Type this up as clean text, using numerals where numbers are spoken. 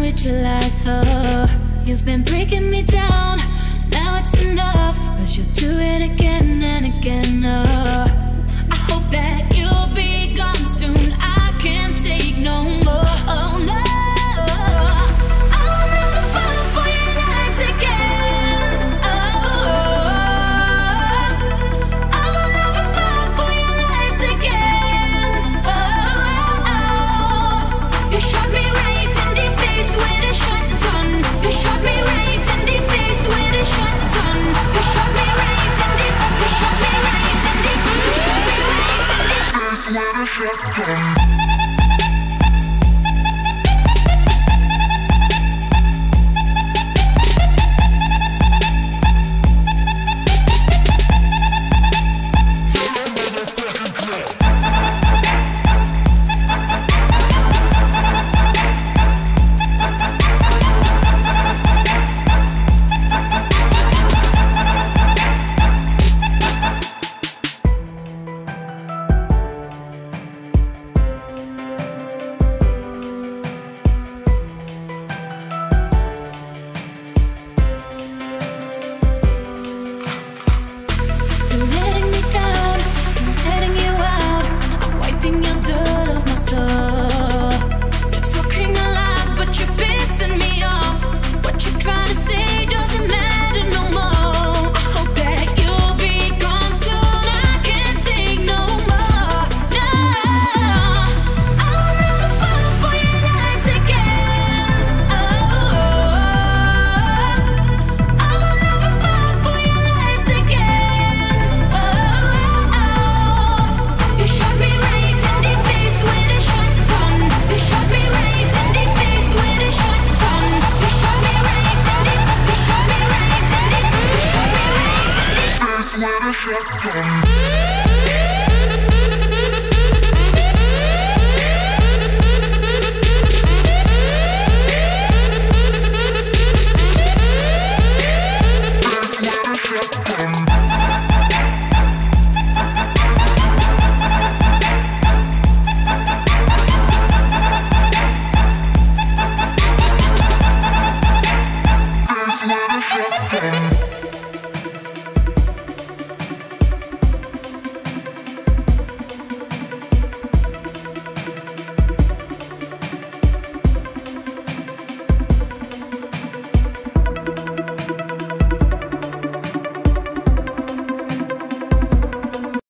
with your lies, oh. You've been breaking me down, now it's enough, 'cause you'll do it again and again, oh. I hope that you'll be gone soon, I can't take no more, oh no. I will never fall for your lies again, oh. I will never fall for your lies again, oh. You shot me right in the face with a shotgun. You shot me right in the face with a shotgun. You shot me right in the, you shot me right in the, you shot me right in the face with a shotgun.